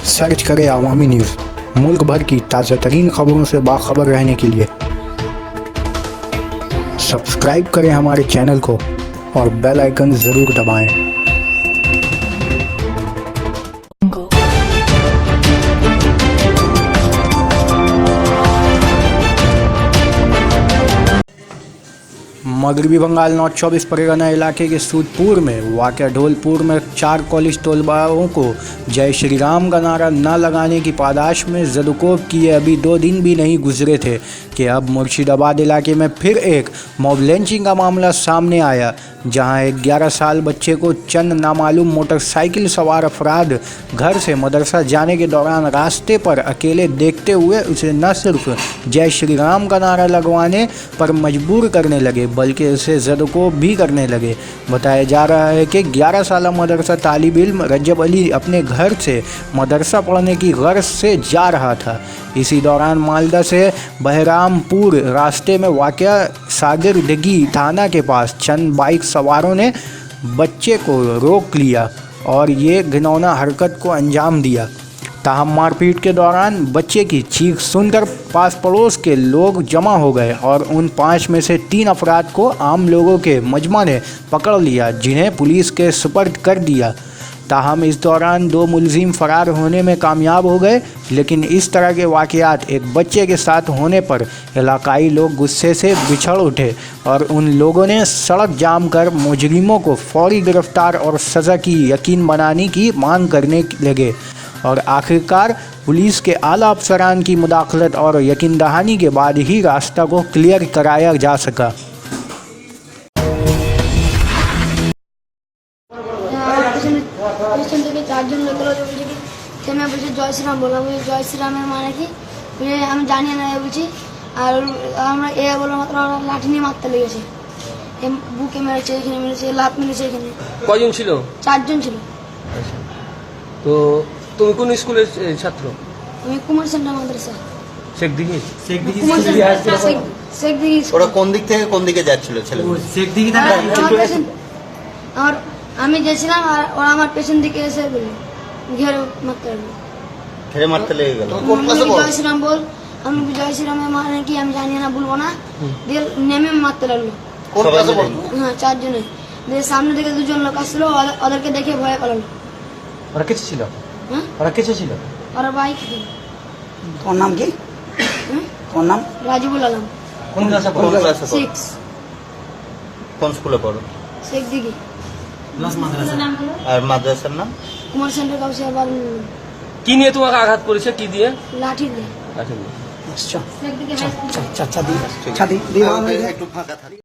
Search करें अवामी news. मुल्क भर की ताज़ा तरीन खबरों से बाखबर रहने के लिए सब्सक्राइब करें हमारे चैनल को और बेल आइकन ज़रूर दबाएं। मगरबी बंगाल नॉर्थ 24 परगना इलाके के सूदपुर में वाक़या ढोलपुर में 4 कॉलेज तलबाओं को जय श्री राम का नारा न लगाने की पादाश में ज़दुकोब किए अभी 2 दिन भी नहीं गुजरे थे कि अब मुर्शिदाबाद इलाके में फिर एक मॉब लिंचिंग का मामला सामने आया, जहां एक 11 साल बच्चे को चंद नामालूम मोटरसाइकिल सवार अफराद घर से मदरसा जाने के दौरान रास्ते पर अकेले देखते हुए उसे न सिर्फ जय श्री राम का नारा लगवाने पर मजबूर करने लगे बल्कि उसे ज़दुकोब भी करने लगे। बताया जा रहा है कि 11 साल मदरसा तालिब इल्म रजब अली अपने घर से मदरसा पढ़ने की गर्ज से जा रहा था। इसी दौरान मालदा से बहरामपुर रास्ते में वाक़या सागिरदगी थाना के पास चंद बाइक सवारों ने बच्चे को रोक लिया और ये घिनौना हरकत को अंजाम दिया। ताहम मारपीट के दौरान बच्चे की चीख सुनकर पास पड़ोस के लोग जमा हो गए और उन 5 में से 3 अफराद को आम लोगों के मजमा ने पकड़ लिया, जिन्हें पुलिस के सुपर्द कर दिया। ताहम इस दौरान 2 मुलजिम फरार होने में कामयाब हो गए, लेकिन इस तरह के वाक़यात एक बच्चे के साथ होने पर इलाकाई लोग गुस्से से बिछड़ उठे और उन लोगों ने सड़क जाम कर मुजरिमों को फौरी गिरफ्तार और सज़ा की यकीन बनाने की मांग करने लगे और आखिरकार पुलिस के आला अफसरान की मुदाखलत और यकीन दहानी के बाद ही रास्ता को क्लियर कराया जा सका। चारजन लोग मैं बुझे जय श्री राम बोला, जय श्री राम माने कि हम जानिए ना बुझी और बोलो मतलब लाठी नहीं मारते लेगे बुके मेरे लात मेरे কয়জন ছিল? 4 জন ছিল। তো তুমি কোন স্কুলের ছাত্র? আমি কুমার সেন্টার মাদ্রাসা শেখদিঘি। শেখদিঘি। ওরা কোন দিক থেকে কোন দিকে যাচ্ছিল ছেলে? শেখদিঘি আর আমি গেছিলাম আর ওরা আমার পেছন দিকে এসে বলল ঘেরে মারতে লাগলো। ঘেরে মারতে লেগে গেল। জয় শ্রীরাম বল, আমি জয় শ্রীরামের মানে কি আমি জানি না, বলবো না, দিয়ে নেমে মারতে লাগলো। কোন ক্লাসে পড়তো? হ্যাঁ 4 জনে। দিয়ে সামনে থেকে 2 জন লোক আসছিল, ওদেরকে দেখে ভয় পালালো। ওরা কেছে ছিল? হ্যাঁ ওরা কেছে ছিল? ওরা বাইক। তোমার নাম কি? তোমার নাম? রাজিবুল আলম। কোন ক্লাসে কোন পড়ো? ক্লাসে পড়ো? 6। কোন স্কুলে পড়ো? শেখদিঘি। আর মাদ্রাসার নাম? কুমার সেন্টার কাউসিয়া বাল। কি নিয়ে তোমাকে আঘাত করেছে? কি দিয়ে? লাঠি দিয়ে। লাঠি দিয়ে। শেখদিঘি। চাচা দি একটু ফাঁকা থাকি।